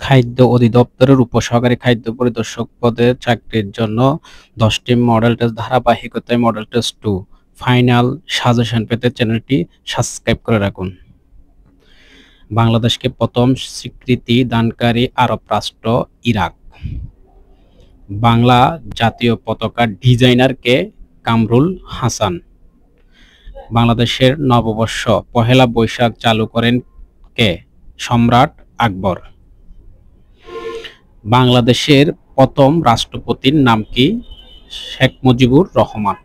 খাদ্য অধিদপ্তরের উপসহকারী খাদ্য পরিদর্শক পদে চাকরির জন্য 10টি মডেল টেস্ট ধারাবাহিকতায় মডেল টেস্ট 2 ফাইনাল সাজেশন পেতে চ্যানেলটি সাবস্ক্রাইব করে রাখুন। বাংলাদেশকে প্রথম স্বীকৃতি দানকারী আরব রাষ্ট্র ইরাক। বাংলা জাতীয় পতাকা ডিজাইনার কে? কামরুল হাসান। বাংলাদেশের নববর্ষ পহেলা বৈশাখ চালু করেন কে? সম্রাট আকবর। বাংলাদেশের প্রথম রাষ্ট্রপতির নাম কি? শেখ মুজিবুর রহমান।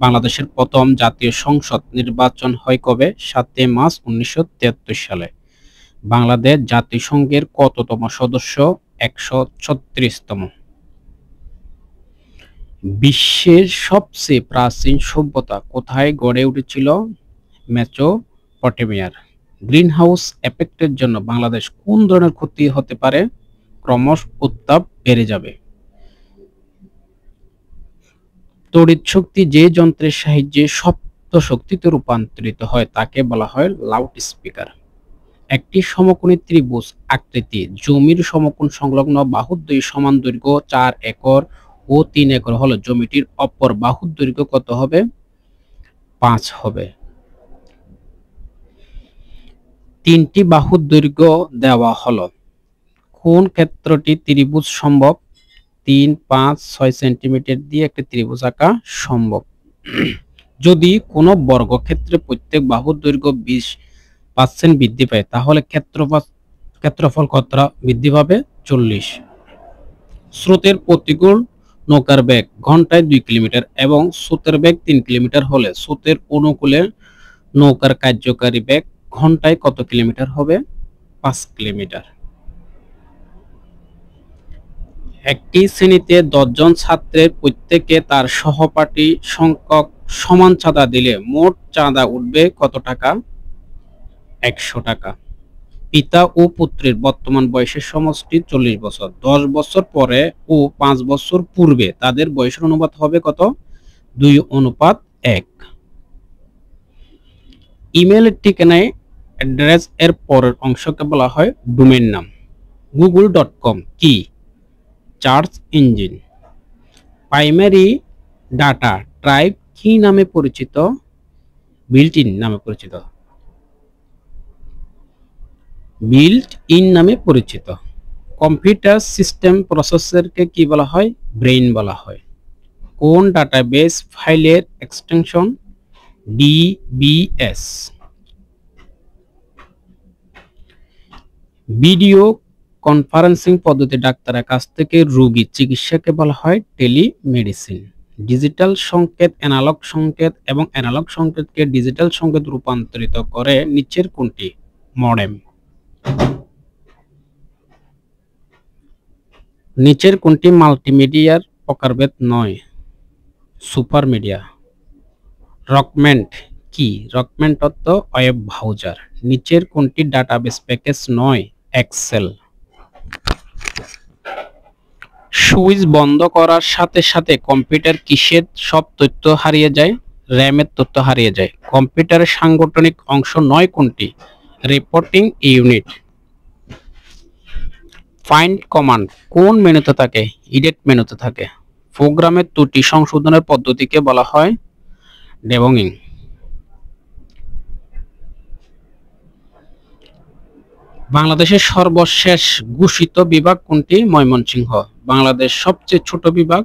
বাংলাদেশের প্রথম জাতীয় সংসদ নির্বাচন হয় কবে? 7 মার্চ 1973 সালে। বাংলাদেশ জাতিসংঘের কততম সদস্য? 136তম। বিশ্বের সবচেয়ে প্রাচীন সভ্যতা কোথায় গড়ে উঠেছিল? মেসোপটেমিয়ার। গ্রিনহাউস এফেক্টের জন্য বাংলাদেশ কোন ধরনের ক্ষতি হতে পারে? ক্রমশ উত্তাপ বেড়ে যাবে। তড়িৎ শক্তি যে যন্ত্রের সাহায্যে শব্দ শক্তিতে রূপান্তরিত হয় তাকে বলা হয় লাউড স্পিকার। একটি সমকোণী ত্রিভুজ আকৃতি জমির সমকোণ সংলগ্ন বাহুর সমান দৈর্ঘ্য 4 একর ও 3 একর হলে জমিটির অপর বাহুর দৈর্ঘ্য কত হবে? 5 হবে। 3টি বাহুর দৈর্ঘ্য দেওয়া হলো। কোন ক্ষেত্রটি ত্রিভুজ সম্ভব? 3, 5, 6 সেন্টিমিটার দিয়ে একটি ত্রিভুজ আঁকা সম্ভব। যদি কোনো বর্গক্ষেত্রে প্রত্যেক বাহুর দৈর্ঘ্য 20% বৃদ্ধি পায় তাহলে ক্ষেত্রফল কতটা বৃদ্ধি পাবে? 40। স্রোতের প্রতিকূল নৌকার বেগ ঘন্টায় 2 কিলোমিটার এবং স্রোতের বেগ 3 কিলোমিটার হলে স্রোতের অনুকূলে নৌকার কার্যকারী বেগ ঘন্টায় কত কিলোমিটার হবে? 5 কিলোমিটার। একটি শ্রেণীতে 10 জন ছাত্রের প্রত্যেকে তার সহপাঠী সংখ্যক সমান চাঁদা দিলে মোট চাঁদা উঠবে কত টাকা? 100 টাকা। পিতা ও পুত্রের বর্তমান বয়সের সমষ্টি 40 বছর। 10 বছর পরে ও 5 বছর পূর্বে তাদের বয়সের অনুপাত হবে কত? 2:1। ইমেইলের ঠিকানায় অ্যাড্রেস এর পরের অংশকে বলা হয় ডোমেইন নাম। google.com কি? Search engine. Primary data type কি নামে পরিচিত? বিল্ট ইন নামে পরিচিত। বিল্ট ইন নামে পরিচিত। কম্পিউটার সিস্টেম প্রসেসরকে কি বলা হয়? ব্রেইন বলা হয়। কোন ডাটাবেস ফাইলের এক্সটেনশন? DBS। ভিডিও কনফারেন্সিং পদ্ধতি ডাক্তারের কাছ থেকে রোগী চিকিৎসাকে বলা হয় টেলিমেডিসিন। ডিজিটাল সংকেত অ্যানালগ সংকেত এবং অ্যানালগ সংকেতকে ডিজিটাল সংকেত রূপান্তরিত করে নিচের কোনটি? মডেম। নিচের কোনটি মাল্টিমিডিয়ার প্রকারভেদ নয়? Super media. রকমেন্ট কি? রকমেন্ট অর্থ ওয়েব ব্রাউজার। নিচের কোনটি ডাটাবেস প্যাকেজ নয়? এক্সেল। সুইচ বন্ধ করার সাথে সাথে কম্পিউটার কিসের সব তথ্য হারিয়ে যায়? র্যামের তথ্য হারিয়ে যায়। কম্পিউটারের সাংগঠনিক অংশ নয় কোনটি? Reporting unit. ফাইন্ড কমান্ড কোন মেনুতে থাকে? এডিট মেনুতে থাকে। প্রোগ্রামের ত্রুটি সংশোধনের পদ্ধতিকে বলা হয় ডিবাগিং। বাংলাদেশের সর্বশেষ ঘোষিত বিভাগ কোনটি? ময়মনসিংহ। বাংলাদেশ সবচেয়ে ছোট বিভাগ?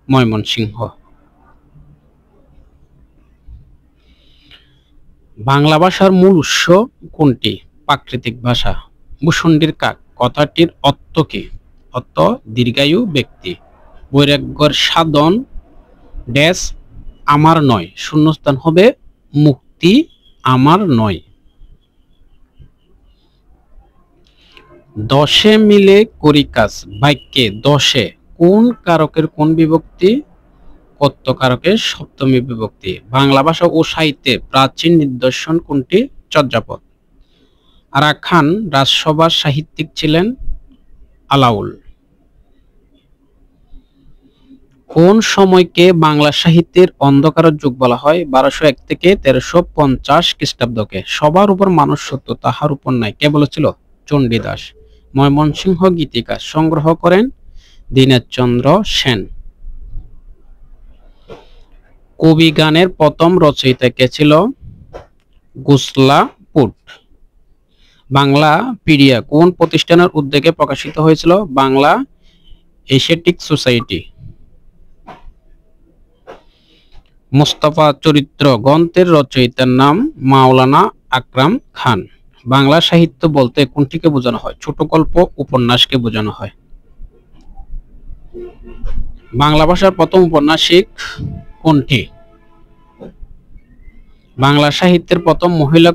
ময়মনসিংহ। বাংলা ভাষার মূল উৎস কোনটি? প্রাকৃতিক ভাষা। ভূষণ্ডির কাক কথাটির অর্থ কি? অর্থ দীর্ঘায়ু ব্যক্তি। বৈরাগ্যের সাধন ড্যাশ আমার নয়, শূন্যস্থান হবে মুক্তি আমার নয়। দশে মিলে করি কাজ বাক্যে দশে কোন কারকের কোন বিভক্তি? কর্ত কারকের সপ্তমী বিভক্তি। বাংলা ভাষা ও সাহিত্যে প্রাচীন নিদর্শন কোনটি? চর্যাপদ। আরাকান রাজসভার সাহিত্যিক ছিলেন আলাউল। কোন সময়কে বাংলা সাহিত্যের অন্ধকার যুগ বলা হয়? 1201 থেকে 1350 খ্রিস্টাব্দকে। সবার উপর মানুষ সত্য, তাহার উপর নাই কে বলেছিল? চণ্ডীদাস। ময়মনসিংহ গীতিকা সংগ্রহ করেন দীনেশচন্দ্র সেন। কবি গানের প্রথম রচয়িতা কে ছিল? গুসলাপুট। বাংলা পিডিয়া কোন প্রতিষ্ঠানের উদ্যোগে প্রকাশিত হয়েছিল? Bangla Asiatic society. মুস্তাফা চরিত্র গ্রন্থের রচয়িতার নাম মাওলানা আকরাম খান। বাংলা সাহিত্য বলতে কোনটিকে বোঝানো হয়? ছোট গল্প, উপন্যাসকে বোঝানো হয়। বাংলা ভাষার প্রথম ঔপন্যাসিক কোনটি? বাংলা সাহিত্যের প্রথম মহিলা